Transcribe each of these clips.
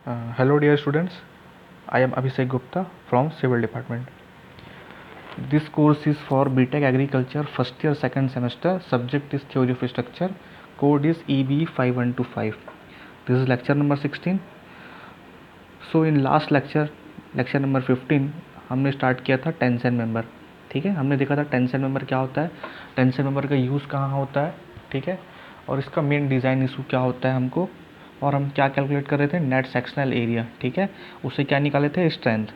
Hello dear students, I am Abhishek Gupta from Civil Department. This course is for BTech Agriculture first year second semester. Subject is Theory of Structure. Code is EB 5125. This is lecture number 16. So in last lecture number 15 हमने start किया था tension member. ठीक है, हमने देखा था tension member क्या होता है, टेंशन मेंबर का यूज़ कहाँ होता है. ठीक है, और इसका मेन डिज़ाइन इशू क्या होता है हमको, और हम क्या कैलकुलेट कर रहे थे, नेट सेक्शनल एरिया. ठीक है, उससे क्या निकाले थे, स्ट्रेंथ.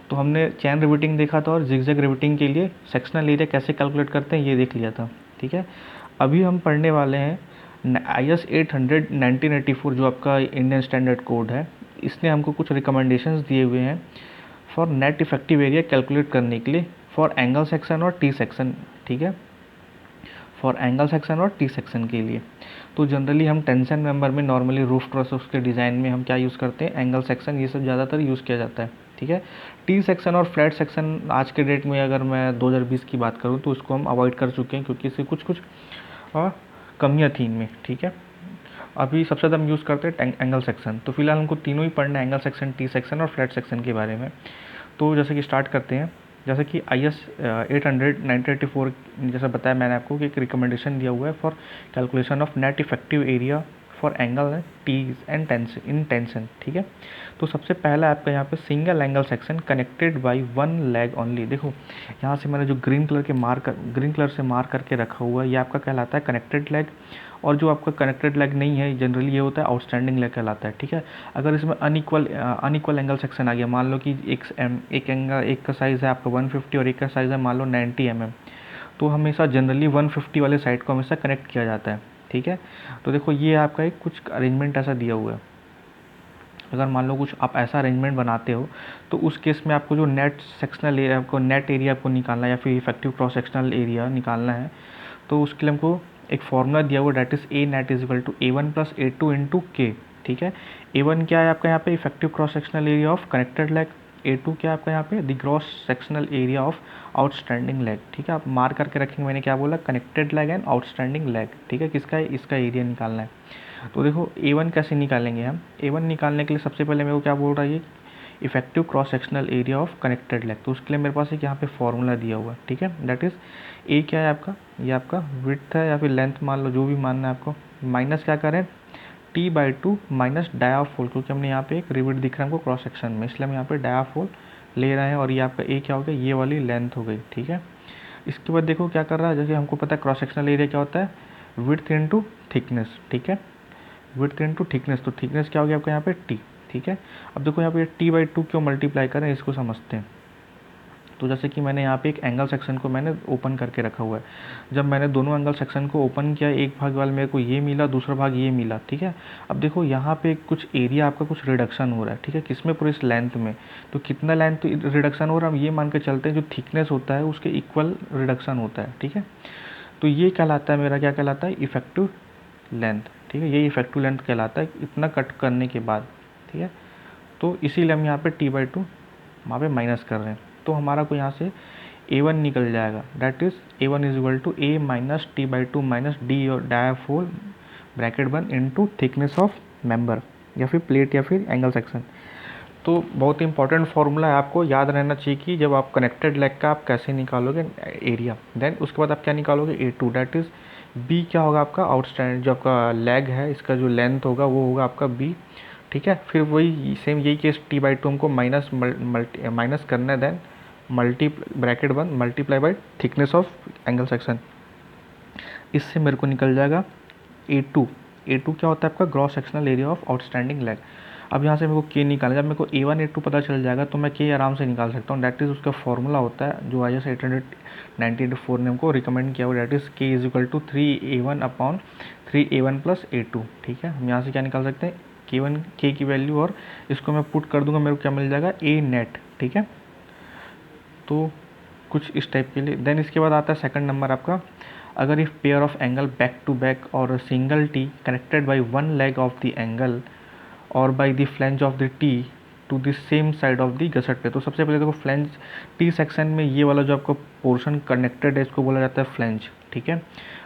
तो हमने चैन रिविटिंग देखा था और जिगजैग रिविटिंग के लिए सेक्शनल एरिया कैसे कैलकुलेट करते हैं ये देख लिया था. ठीक है, अभी हम पढ़ने वाले हैं IS 800 1984 जो आपका इंडियन स्टैंडर्ड कोड है. इसने हमको कुछ रिकमेंडेशंस दिए हुए हैं for net effective area calculate करने के लिए फॉर एंगल सेक्शन और टी सेक्शन. ठीक है, फॉर एंगल सेक्शन और टी सेक्शन के लिए. तो जनरली हम टेंशन मेंबर में नॉर्मली रूफ ट्रस के डिज़ाइन में हम क्या यूज़ करते हैं, एंगल सेक्शन, ये सब ज़्यादातर यूज़ किया जाता है. ठीक है, टी सेक्शन और फ्लैट सेक्शन आज के डेट में अगर मैं 2020 की बात करूँ तो उसको हम अवॉइड कर चुके हैं क्योंकि इससे कुछ कमियाँ थी इनमें. ठीक है, अभी सबसे ज़्यादा हम यूज़ करते हैं एंगल सेक्शन. तो फिलहाल हमको तीनों ही पढ़ना है, एंगल सेक्शन, टी सेक्शन और फ्लैट सेक्शन के बारे में. तो जैसे कि स्टार्ट करते हैं. जैसे कि IS 800 1984 जैसा बताया मैंने आपको कि एक रिकमेंडेशन दिया हुआ है for calculation of net effective area for angle ties and tension in tension. ठीक है, तो सबसे पहला आपका यहाँ पे single angle section connected by one leg only. देखो यहाँ से मैंने जो ग्रीन कलर से मार्क करके रखा हुआ है ये आपका कहलाता है कनेक्टेड लेग, और जो आपका कनेक्टेड लेग नहीं है जनरली ये होता है आउटस्टैंडिंग लेग कहलाता है. ठीक है, अगर इसमें अनइक्वल एंगल सेक्शन आ गया, मान लो कि एक एंगल, एक का साइज़ है आपका 150 और एक का साइज़ है मान लो 90 mm, तो हमेशा जनरली 150 वाले साइड को हमेशा कनेक्ट किया जाता है. ठीक है, तो देखो ये आपका एक कुछ अरेंजमेंट ऐसा दिया हुआ है. अगर मान लो कुछ आप ऐसा अरेंजमेंट बनाते हो तो उस केस में आपको जो नेट सेक्शनल एरिया, आपको नेट एरिया आपको निकालना है या फिर इफेक्टिव क्रॉस सेक्शनल एरिया निकालना है, तो उसके लिए हमको एक फॉर्मूला दिया हुआ that is A net is equal to A1 + A2 into K. ठीक है, A1 क्या है आपका यहाँ पे, effective cross sectional area of connected leg. A2 क्या है आपका यहाँ पे, the cross sectional area of outstanding leg. ठीक है, आप मार्क करके रखेंगे, मैंने क्या बोला, connected leg and outstanding leg. ठीक है, किसका है, इसका एरिया निकालना है. तो देखो A1 कैसे निकालेंगे हम, A1 निकालने के लिए सबसे पहले मेरे को क्या बोल रहा है ये, effective cross sectional area of connected leg. तो उसके लिए मेरे पास एक यहाँ पे फॉर्मूला दिया हुआ है. ठीक है, दैट इज़ ए क्या है आपका, ये आपका विड्थ है या फिर लेंथ मान लो, जो भी मानना है आपको, माइनस क्या करें, T/2 माइनस डायाफोल, क्योंकि हमने यहाँ पे एक रिविट दिख रहा है हमको क्रॉस सेक्शन में, इसलिए हम यहाँ पे डायाफोल ले रहे हैं. और ये आपका ए क्या हो गया, ये वाली लेंथ हो गई. ठीक है, इसके बाद देखो क्या कर रहा है, जैसे हमको पता है क्रॉस सेक्शनल एरिया क्या होता है, विड्थ इंटू थिकनेस. ठीक है, विड्थ इंटू थिकनेस, तो थिकनेस क्या हो गया आपका यहाँ पे टी. ठीक है, अब देखो यहाँ पे T/2 क्यों मल्टीप्लाई करें इसको समझते हैं. तो जैसे कि मैंने यहाँ पे एक एंगल सेक्शन को मैंने ओपन करके रखा हुआ है. जब मैंने दोनों एंगल सेक्शन को ओपन किया, एक भाग वाला मेरे को ये मिला, दूसरा भाग ये मिला. ठीक है, अब देखो यहाँ पे कुछ एरिया आपका कुछ रिडक्शन हो रहा है. ठीक है, किसमें, पूरे इस लेंथ में. तो कितना लेंथ रिडक्शन हो रहा है, हम ये मान के चलते हैं जो थिकनेस होता है उसके इक्वल रिडक्शन होता है. ठीक है, तो ये कहलाता है मेरा, क्या कहलाता है, इफेक्टिव लेंथ. ठीक है, ये इफेक्टिव लेंथ कहलाता है इतना कट करने के बाद. ठीक है, तो इसीलिए हम यहाँ पे T/2 वहाँ पे माइनस कर रहे हैं. तो हमारा को यहाँ से A1 निकल जाएगा, that is A1 is equal to A minus T/2 minus D और डायाफोल bracket 1 into thickness of member या फिर प्लेट या फिर एंगल सेक्शन. तो बहुत ही इंपॉर्टेंट फार्मूला है, आपको याद रहना चाहिए कि जब आप कनेक्टेड लेग का आप कैसे निकालोगे एरिया, देन उसके बाद आप क्या निकालोगे, A2, डैट इज़ B क्या होगा आपका, आउटस्टैंड जो आपका लेग है इसका जो लेंथ होगा वो होगा आपका B. ठीक है, फिर वही सेम यही केस T/2 हमको माइनस करना है, then bracket 1 multiply by thickness of angle section. इससे मेरे को निकल जाएगा A2. A2 क्या होता है आपका, gross sectional area of outstanding leg. अब यहाँ से मेरे को K निकालना, जब मेरे को A1 A2 पता चल जाएगा तो मैं K आराम से निकाल सकता हूँ. डैट इज़ उसका फॉर्मूला होता है जो IS 800 1984 ने हमको रिकमेंड किया हुआ, that is K is equal to 3A1/3A1 + A2. ठीक है, हम यहाँ से क्या निकाल सकते हैं, K की वैल्यू, और इसको मैं पुट कर दूंगा, मेरे को क्या मिल जाएगा, A नेट. ठीक है, तो कुछ इस टाइप के लिए. देन इसके बाद आता है सेकंड नंबर आपका, अगर if pair of angle back to back और single T connected by one leg of the angle और by the flange of the T to the same side of the gusset plate. तो सबसे पहले देखो flange T section में ये वाला जो आपका पोर्शन कनेक्टेड है इसको बोला जाता है फ्लैंज, ठीक है।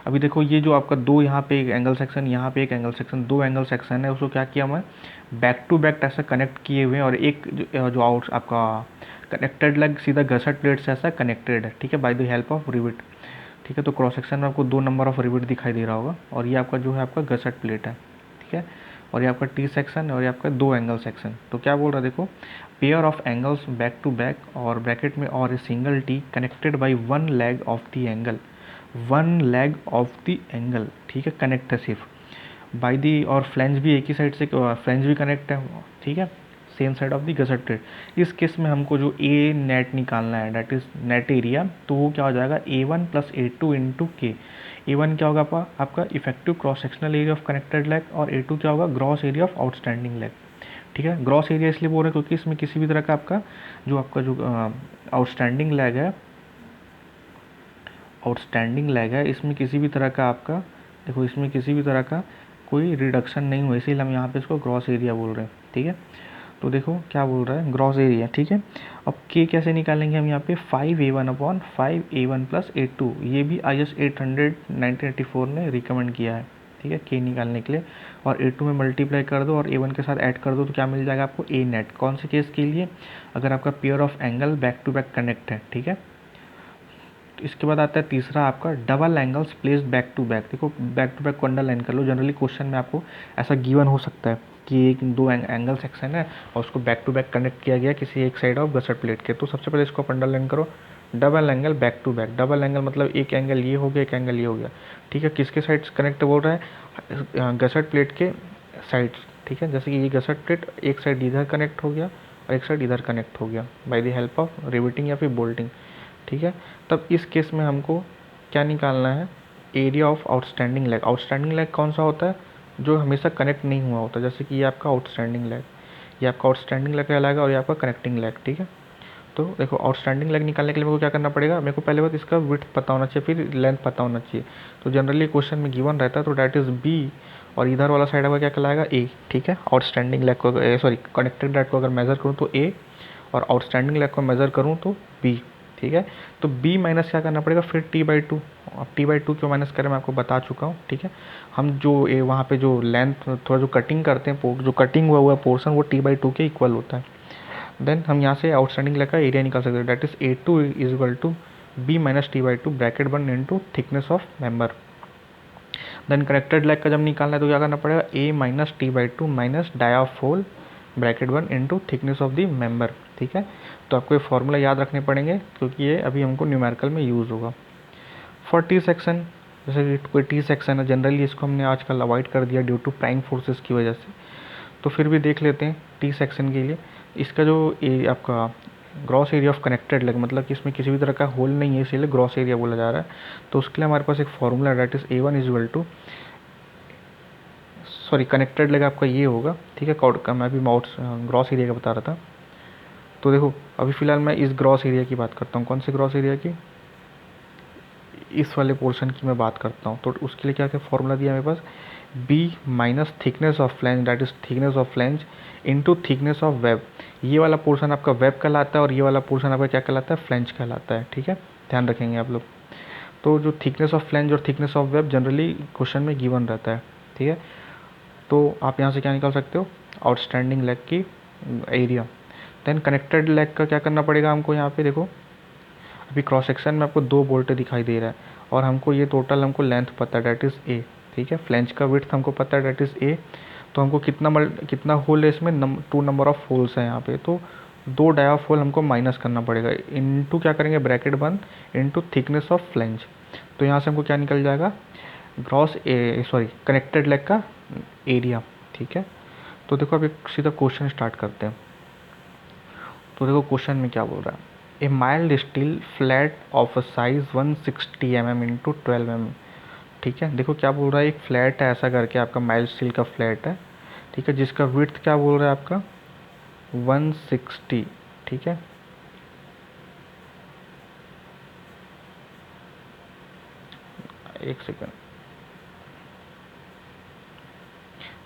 अभी देखो ये जो आपका दो यहाँ पे एक एंगल सेक्शन, यहाँ पे एक एंगल सेक्शन, दो एंगल सेक्शन है, उसको क्या किया मैं बैक टू बैक ऐसा कनेक्ट किए हुए हैं, और एक जो आउट आपका कनेक्टेड लेग सीधा गसेट प्लेट से ऐसा कनेक्टेड है, ठीक है, by the help of rivet, ठीक है। तो क्रॉस सेक्शन में आपको 2 नंबर ऑफ रिविट दिखाई दे रहा होगा, और ये आपका जो है आपका गसेट प्लेट है, ठीक है। और ये आपका टी सेक्शन है, और ये आपका दो एंगल सेक्शन। तो क्या बोल रहा है देखो, pair of angles back to back और ब्रैकेट में और a single T connected by one leg of the angle, one leg of the angle, ठीक है, कनेक्ट है सिर्फ बाई दी, और फ्लैंज भी एक ही साइड से, फ्लैंज भी कनेक्ट है, ठीक है, same side of the gusset plate. इस केस में हमको जो ए नेट निकालना है, डेट इज नेट एरिया, तो वो क्या हो जाएगा A1 प्लस A2 इंटू के। A1 क्या होगा आपका effective cross sectional area of connected leg, और A2 क्या होगा gross area of outstanding leg, ठीक है। ग्रॉस एरिया इसलिए बोल रहे हैं क्योंकि इसमें किसी भी तरह का आपका जो आउटस्टैंडिंग लेग है, इसमें किसी भी तरह का आपका देखो, इसमें किसी भी तरह का कोई रिडक्शन नहीं हुआ, इसीलिए हम यहाँ पे इसको ग्रॉस एरिया बोल रहे हैं, ठीक है। तो देखो क्या बोल रहा है ग्रॉस एरिया, ठीक है। अब के कैसे निकालेंगे हम यहाँ पे 5A1 upon 5A1 plus A2, ये भी IS 800 1984 ने रिकमेंड किया है, ठीक है, के निकालने के लिए। और A2 में मल्टीप्लाई कर दो और A1 के साथ ऐड कर दो, तो क्या मिल जाएगा आपको ए नेट। कौन से केस के लिए, अगर आपका pair of angle back to back connect है, ठीक है। तो इसके बाद आता है तीसरा आपका double angles placed back to back. देखो बैक टू बैक को अंडरलाइन कर लो, जनरली क्वेश्चन में आपको ऐसा गिवन हो सकता है कि एक दो एंगल सेक्शन है और उसको बैक टू बैक कनेक्ट किया गया किसी एक साइड ऑफ गसेट प्लेट के। तो सबसे पहले इसको अंडरलाइन करो, double angle back to back. Double angle मतलब एक एंगल ये हो गया, एक एंगल ये हो गया, ठीक है। किसके साइड कनेक्ट बोल रहा है, गसेट प्लेट के साइड, ठीक है। जैसे कि ये गसेट प्लेट एक साइड इधर कनेक्ट हो गया और एक साइड इधर कनेक्ट हो गया by the help of riveting या फिर बोल्टिंग, ठीक है। तब इस केस में हमको क्या निकालना है, area of outstanding leg. Outstanding leg कौन सा होता है, जो हमेशा कनेक्ट नहीं हुआ होता, जैसे कि ये आपका आउटस्टैंडिंग लेग, ये आपका आउटस्टैंडिंग लेग कहलाएगा, और ये आपका कनेक्टिंग लेग, ठीक है। तो देखो आउटस्टैंडिंग लेग निकालने के लिए मेरे को क्या करना पड़ेगा, मेरे को पहले बात इसका विड्थ पता होना चाहिए, फिर लेंथ पता होना चाहिए। तो जनरली क्वेश्चन में गिवन रहता है, तो डैट इज़ बी, और इधर वाला साइड आपका क्या कहलाएगा ए, ठीक है। आउटस्टैंडिंग लेग को सॉरी कनेक्टेड लेग को अगर मेजर करूँ तो ए, और आउटस्टैंडिंग लेग को मेजर करूँ तो बी, ठीक है। तो b माइनस क्या करना पड़ेगा फिर t/2। अब t/2 क्यों माइनस करें मैं आपको बता चुका हूँ, ठीक है। हम जो वहाँ पे जो लेंथ थोड़ा जो कटिंग करते हैं, जो कटिंग हुआ पोर्शन वो t/2 के इक्वल होता है। देन हम यहाँ से आउटस्टैंडिंग लेग का एरिया निकाल सकते हैं, that is A2 is equal to b minus t/2 bracket 1 into thickness of member. Then connected leg का जब निकालना है तो क्या करना पड़ेगा, a माइनस t/2 माइनस डायाफोल bracket 1 into thickness of the member, ठीक है। तो आपको ये फॉर्मूला याद रखने पड़ेंगे क्योंकि ये अभी हमको न्यूमेरिकल में यूज़ होगा। फॉर टी सेक्शन, जैसे कि कोई टी सेक्शन है, जनरली इसको हमने आजकल अवॉइड कर दिया ड्यू टू प्राइम फोर्सेस की वजह से, तो फिर भी देख लेते हैं टी सेक्शन के लिए। इसका जो आपका gross area of connected leg, मतलब कि इसमें किसी भी तरह का होल नहीं है, इसीलिए ग्रॉस एरिया बोला जा रहा है। तो उसके लिए हमारे पास एक formula that is A1 is equal to, sorry connected leg आपका ये होगा, ठीक है। कॉर्ड का मैं अभी ग्रॉस एरिया का बता रहा था। तो देखो अभी फ़िलहाल मैं इस ग्रॉस एरिया की बात करता हूँ, कौन से ग्रॉस एरिया की, इस वाले पोर्शन की मैं बात करता हूँ। तो उसके लिए क्या क्या फॉर्मूला दिया मेरे पास, b minus thickness of flange, that is thickness of flange into thickness of web. ये वाला पोर्शन आपका वेब कहलाता है और ये वाला पोर्शन आपका क्या कहलाता है, फ्लैंज कहलाता है, ठीक है। ध्यान रखेंगे आप लोग। तो जो थिकनेस ऑफ फ्लैंज और thickness of web generally question में गिवन रहता है, ठीक है। तो आप यहाँ से क्या निकाल सकते हो, आउटस्टैंडिंग लेग की एरिया। देन कनेक्टेड लेग का क्या करना पड़ेगा हमको, यहाँ पे देखो अभी क्रॉस सेक्शन में आपको 2 बोल्ट दिखाई दे रहा है और हमको ये टोटल हमको लेंथ पता है, डेट इज़ ए, ठीक है। फ्लैंज का विड्थ हमको पता है, डेट इज़ ए। तो हमको कितना होल है इसमें, 2 नंबर ऑफ होल्स हैं यहाँ पे, तो 2 डायाफ होल हमको माइनस करना पड़ेगा, इनटू क्या करेंगे bracket 1 into thickness of flange. तो यहाँ से हमको क्या निकल जाएगा, कनेक्टेड लेग का एरिया, ठीक है। तो देखो अभी सीधा क्वेश्चन स्टार्ट करते हैं। तो देखो क्वेश्चन में क्या बोल रहा है, ए mild steel flat of size 160 mm into 12 mm, ठीक है। देखो क्या बोल रहा है, एक फ्लैट है ऐसा करके आपका माइल्ड स्टील का फ्लैट है, ठीक है, जिसका विड्थ क्या बोल रहा है आपका 160, ठीक है। एक सेकेंड।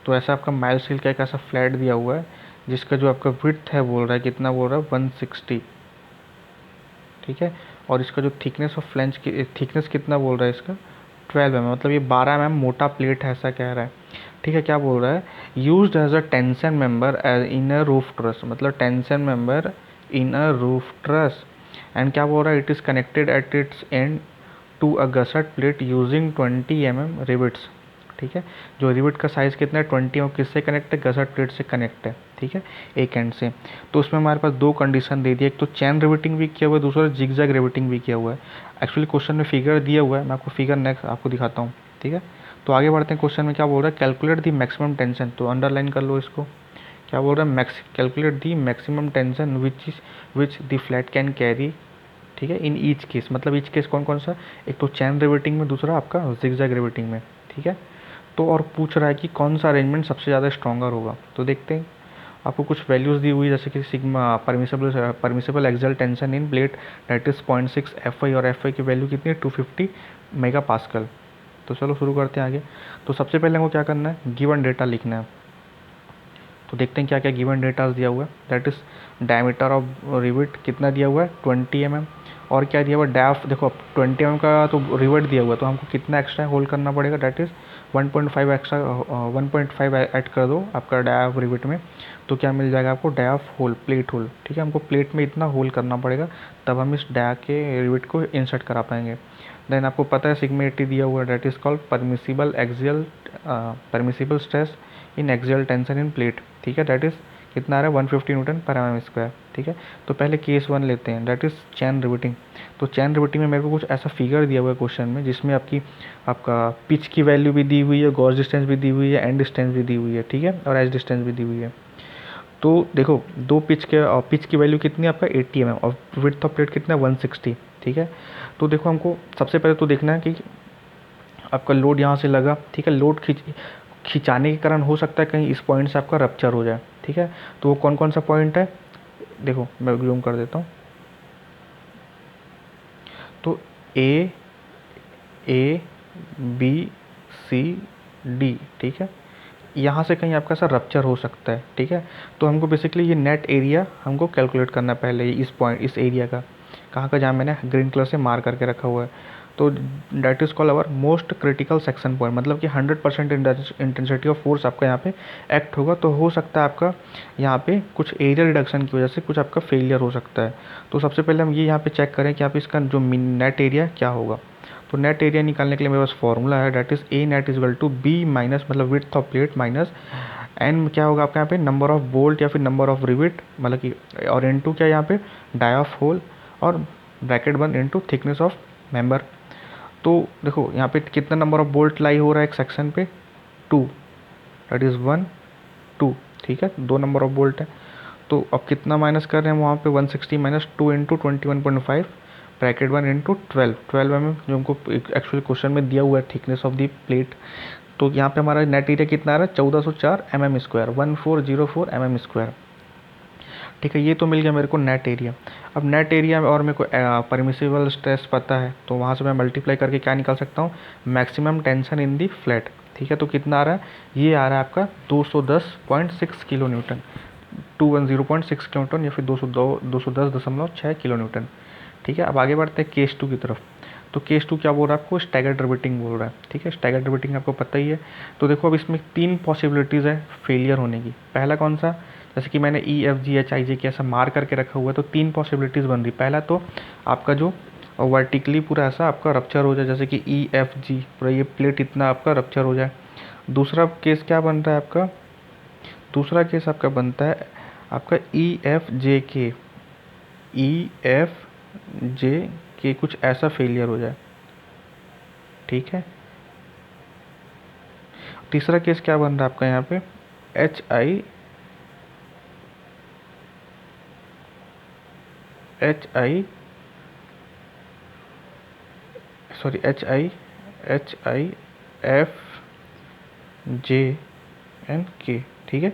तो ऐसा आपका माइल्ड स्टील का एक ऐसा फ्लैट दिया हुआ है जिसका जो आपका विड्थ है बोल रहा है कितना, बोल रहा है 160, ठीक है। और इसका जो थिकनेस ऑफ फ्लैंज की थिकनेस कितना बोल रहा है इसका 12 mm, मतलब ये 12 mm मोटा प्लेट है ऐसा कह रहा है, ठीक है। क्या बोल रहा है, used as a tension member in a roof truss, मतलब tension member in a roof truss. And क्या बोल रहा है, it is connected at its end to a gusset plate using 20 mm rivets, ठीक है। जो रिविट का साइज़ कितना है 20 mm, किससे कनेक्ट है, गसट प्लेट से कनेक्ट है, ठीक है, एक एंड से। तो उसमें हमारे पास दो कंडीशन दे दी, एक तो चैन रिविटिंग भी किया हुआ है, दूसरा जिगजैग रिविटिंग भी किया हुआ है। एक्चुअली क्वेश्चन में फिगर दिया हुआ है, मैं आपको फिगर नेक्स्ट आपको दिखाता हूँ, ठीक है। तो आगे बढ़ते हैं, क्वेश्चन में क्या बोल रहा है, कैलकुलेट दी मैक्सिमम टेंशन, तो अंडरलाइन कर लो इसको। क्या बोल रहा है, calculate the maximum tension which the flat can carry, ठीक है, इन ईच केस, मतलब ईच केस कौन कौन सा, एक तो चैन रिवेटिंग में, दूसरा आपका जिगजैग रिवेटिंग में, ठीक है। तो और पूछ रहा है कि कौन सा अरेंजमेंट सबसे ज़्यादा स्ट्रॉन्गर होगा। तो देखते हैं, आपको कुछ वैल्यूज़ दी हुई है, जैसे कि sigma permissible axial tension in plate that is 0.6 FI, और FI की वैल्यू कितनी है 250 मेगा पास्कल। तो चलो शुरू करते हैं आगे। तो सबसे पहले हमको क्या करना है, गिवन डेटा लिखना है। तो देखते हैं क्या क्या गिवन डेटा दिया हुआ है, that is diameter of rivet कितना दिया हुआ है 20 mm, और क्या दिया हुआ है डैफ, देखो 20 mm का तो रिविट दिया हुआ है, तो हमको कितना एक्स्ट्रा होल्ड करना पड़ेगा, दैट इज़ 1.5 एक्स्ट्रा, 1.5 ऐड कर दो आपका डायफ रिविट में, तो क्या मिल जाएगा आपको डायफ होल, प्लेट होल, ठीक है। हमको प्लेट में इतना होल करना पड़ेगा, तब हम इस डाया के रिविट को इंसर्ट करा पाएंगे। देन आपको पता है सिग्मा 80 दिया हुआ है, that is called permissible stress in axial tension in plate, ठीक है, दैट इज़ कितना आ रहा है 150 न्यूटन पर mm², ठीक है। तो पहले केस 1 लेते हैं, दैट इज़ चैन रिविटिंग। तो चैन रिविटिंग में मेरे को कुछ ऐसा फिगर दिया हुआ है क्वेश्चन में, जिसमें आपका पिच की वैल्यू भी दी हुई है, गॉज डिस्टेंस भी दी हुई है, एंड डिस्टेंस भी दी हुई है, ठीक है, और एज डिस्टेंस भी दी हुई है। तो देखो दो पिच की वैल्यू कितनी है आपका 80 mm, और विड्थ ऑफ प्लेट कितना है 160, ठीक है। तो देखो हमको सबसे पहले तो देखना है कि आपका लोड यहाँ से लगा, ठीक है, लोड खिंचाने के कारण हो सकता है कहीं इस पॉइंट से आपका रप्चर हो जाए, ठीक है। तो वो कौन कौन सा पॉइंट है, देखो मैं जूम कर देता हूँ। तो ए बी सी डी, ठीक है, यहाँ से कहीं आपका सा रप्चर हो सकता है, ठीक है। तो हमको बेसिकली ये नेट एरिया हमको कैलकुलेट करना पहले, इस पॉइंट इस एरिया का, कहाँ का, जहाँ मैंने ग्रीन कलर से मार करके रखा हुआ है। तो that is called our most critical section point, मतलब कि 100% इंटेंसिटी ऑफ फोर्स आपका यहाँ पे एक्ट होगा। तो हो सकता है आपका यहाँ पे कुछ एरिया रिडक्शन की वजह से कुछ आपका फेलियर हो सकता है। तो सबसे पहले हम ये यहाँ पे चेक करें कि यहाँ पे इसका जो नेट एरिया क्या होगा। तो नेट एरिया निकालने के लिए मेरे पास फॉर्मूला है, that is A net is equal to B minus, मतलब width of plate minus N क्या होगा आपका यहाँ पे नंबर ऑफ बोल्ट या फिर नंबर ऑफ रिविट, मतलब कि, और इनटू क्या यहाँ पे डाई ऑफ होल, और bracket 1 into thickness of member. तो देखो यहाँ पे कितना नंबर ऑफ बोल्ट लाई हो रहा है एक सेक्शन पे 2, दैट इज़ 1 2, ठीक है, 2 नंबर ऑफ बोल्ट है। तो अब कितना माइनस कर रहे हैं वहाँ पे 160 minus 2 into 21.5 bracket 1 into 12 mm, जो हमको एक्चुअल क्वेश्चन में दिया हुआ है थिकनेस ऑफ द प्लेट। तो यहाँ पे हमारा नेट एरिया कितना आ रहा है 1404 mm², 1404 mm², ठीक है। ये तो मिल गया मेरे को नेट एरिया। अब नेट एरिया में और मेरे को परमिसिबल स्ट्रेस पता है, तो वहाँ से मैं मल्टीप्लाई करके क्या निकाल सकता हूँ, maximum tension in the flat, ठीक है। तो कितना आ रहा है, ये आ रहा है आपका 210.6 किलो न्यूटन, 210.6 किलो न्यूटन, या फिर 210.6 किलो न्यूटन, ठीक है। अब आगे बढ़ते हैं केस 2 की तरफ। तो केस 2 क्या बोल रहा है आपको, स्टैगर्ड रिवेटिंग बोल रहा है, ठीक है, स्टैगर्ड रिवेटिंग आपको पता ही है। तो देखो अब इसमें 3 पॉसिबिलिटीज़ है फेलियर होने की। पहला कौन सा, जैसे कि मैंने EFGHIJ के ऐसा मार करके रखा हुआ है, तो 3 पॉसिबिलिटीज़ बन रही। पहला तो आपका जो वर्टिकली पूरा ऐसा आपका रप्चर हो जाए, जैसे कि EFG पूरा ये प्लेट इतना आपका रप्चर हो जाए। दूसरा केस क्या बन रहा है आपका, दूसरा केस आपका बनता है आपका EFJ के कुछ ऐसा फेलियर हो जाए, ठीक है। तीसरा केस क्या बन रहा है आपका यहाँ पे HIFJNK, ठीक है।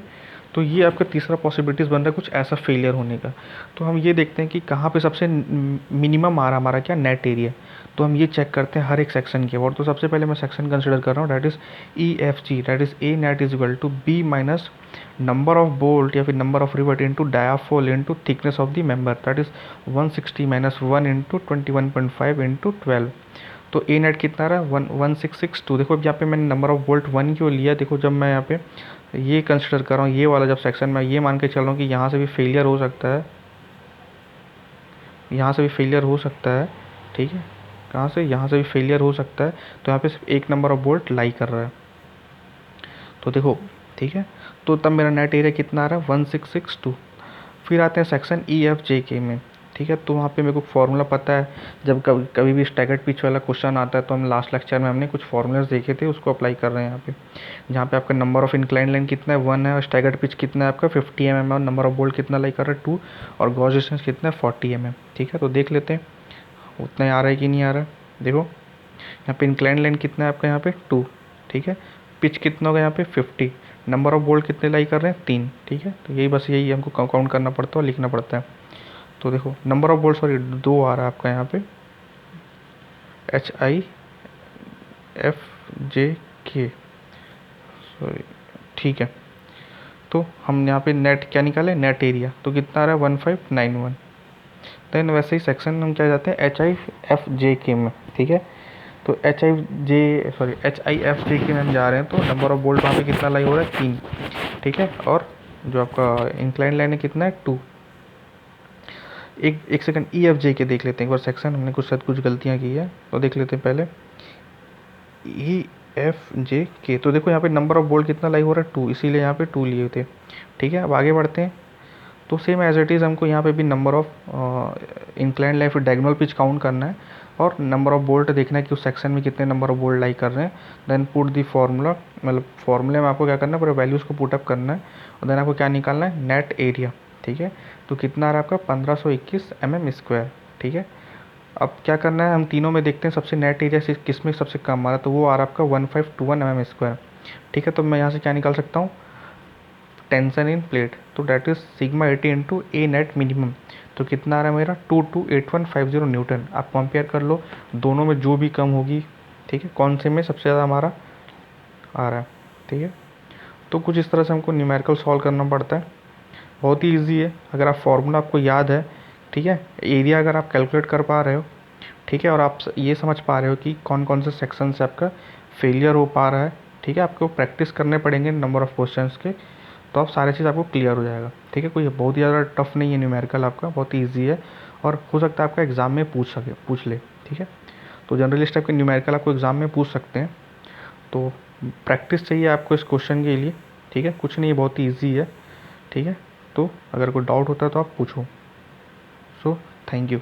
तो ये आपका तीसरा पॉसिबिलिटीज़ बन रहा है कुछ ऐसा फेलियर होने का। तो हम ये देखते हैं कि कहाँ पे सबसे मिनिमम आ रहा हमारा क्या नेट एरिया। तो हम ये चेक करते हैं हर एक सेक्शन के और। तो सबसे पहले मैं सेक्शन कंसिडर कर रहा हूँ, that is EFG, that is A net is equal to B minus number of bolt या फिर नंबर ऑफ रिवेट इंटू डायाफोल into thickness of the member, that is 160 minus 1 into 21.5 into 12। तो ए net कितना रहा, 1662। देखो अब यहाँ पे मैंने नंबर ऑफ बोल्ट 1 क्यों लिया, देखो जब मैं यहाँ पे ये कंसिडर कर रहा हूँ, ये वाला जब सेक्शन में ये मान के चल रहा हूँ कि यहाँ से भी फेलियर हो सकता है, यहाँ से भी फेलियर हो सकता है, ठीक है, कहाँ से, यहाँ से भी फेलियर हो सकता है, तो यहाँ पे सिर्फ एक नंबर ऑफ बोल्ट लाई कर रहा है। तो देखो ठीक है, तो तब मेरा नेट एरिया कितना आ रहा है, 1662। फिर आते हैं सेक्शन EFJK में, ठीक है। तो वहाँ पे मेरे को फॉर्मूला पता है, जब कभी कभी भी स्टैगर्ड पिच वाला क्वेश्चन आता है तो हम लास्ट लेक्चर में हमने कुछ फॉर्मूलाज देखे थे, उसको अप्लाई कर रहे हैं यहाँ पे। जहाँ पे आपका नंबर ऑफ इंक्लाइन लाइन कितना है, 1 है, और स्टैगर्ड पिच कितना है आपका 50 mm है, और नंबर ऑफ बोल्ट कितना लाई कर रहा है 2, और गॉस डिस्टेंस कितना है 40 mm, ठीक है। तो देख लेते हैं उतना ही आ रहा है कि नहीं आ रहा है। देखो यहाँ पे इंक्लाइन लाइन कितना है आपका यहाँ पे 2, ठीक है। पिच कितना होगा यहाँ पे 50, नंबर ऑफ बोल्ट कितने लाई कर रहे हैं 3, ठीक है। तो यही बस यही हमको काउंट करना पड़ता है और लिखना पड़ता है। तो देखो नंबर ऑफ बोल्ट सॉरी 2 आ रहा है आपका यहाँ पे, HIFJK, सॉरी, ठीक है। तो हम यहाँ पे नेट क्या निकाले, नेट एरिया, तो कितना आ रहा है 1591। देन वैसे ही सेक्शन हम क्या जाते हैं HIFJK में, ठीक है। तो HIFJK में हम जा रहे हैं, तो नंबर ऑफ बोल्ट वहाँ पे कितना लाई हो रहा है 3, ठीक है। और जो आपका इंक्लाइन लाइन है कितना है 2। एक सेकंड EFJK देख लेते हैं एक बार सेक्शन, हमने कुछ गलतियाँ की है तो देख लेते हैं पहले। EFJK, तो देखो यहाँ पे नंबर ऑफ बोल्ट कितना लाई हो रहा है 2, इसीलिए यहाँ पे 2 लिए थे, ठीक है। अब आगे बढ़ते हैं, तो सेम एज इट इज़ हमको यहाँ पे भी नंबर ऑफ इंक्लाइन लाइन फिर डायगोनल पिच काउंट करना है, और नंबर ऑफ बोल्ट देखना है कि उस सेक्शन में कितने नंबर ऑफ बोल्ट लाई कर रहे हैं। देन पुट दी फार्मूला, मतलब फार्मूले में आपको क्या करना है, पूरे वैल्यूज़ को पुटअप करना है, और देन आपको क्या निकालना है, नेट एरिया, ठीक है। तो कितना आ रहा है आपका 1521 mm², ठीक है। अब क्या करना है, हम तीनों में देखते हैं सबसे नेट एरिया से किस में सबसे कम आ रहा है, तो वो आ रहा है आपका 1521 mm², ठीक है। तो मैं यहाँ से क्या निकाल सकता हूँ, टेंशन इन प्लेट, तो that is sigma 80 into A net minimum, तो कितना आ रहा है मेरा 228150 न्यूटन। आप कंपेयर कर लो दोनों में जो भी कम होगी, ठीक है, कौन से में सबसे ज़्यादा हमारा आ रहा है, ठीक है। तो कुछ इस तरह से हमको न्यूमेरिकल सॉल्व करना पड़ता है, बहुत ही ईजी है अगर आप फार्मूला आपको याद है, ठीक है। एरिया अगर आप कैलकुलेट कर पा रहे हो, ठीक है, और आप ये समझ पा रहे हो कि कौन कौन से सेक्शन से आपका फेलियर हो पा रहा है, ठीक है। आपको प्रैक्टिस करने पड़ेंगे नंबर ऑफ क्वेश्चंस के, तो आप सारी चीज़ आपको क्लियर हो जाएगा, ठीक है। कोई बहुत ही ज़्यादा टफ नहीं है न्यूमेरिकल, आपका बहुत ही ईजी है, और हो सकता है आपका एग्ज़ाम में पूछ ले, ठीक है। तो जनरली इस टाइप के न्यूमेरिकल आपको एग्ज़ाम में पूछ सकते हैं, तो प्रैक्टिस चाहिए आपको इस क्वेश्चन के लिए, ठीक है। कुछ नहीं, बहुत ही ईजी है, ठीक है। तो अगर कोई डाउट होता है तो आप पूछो। So thank you.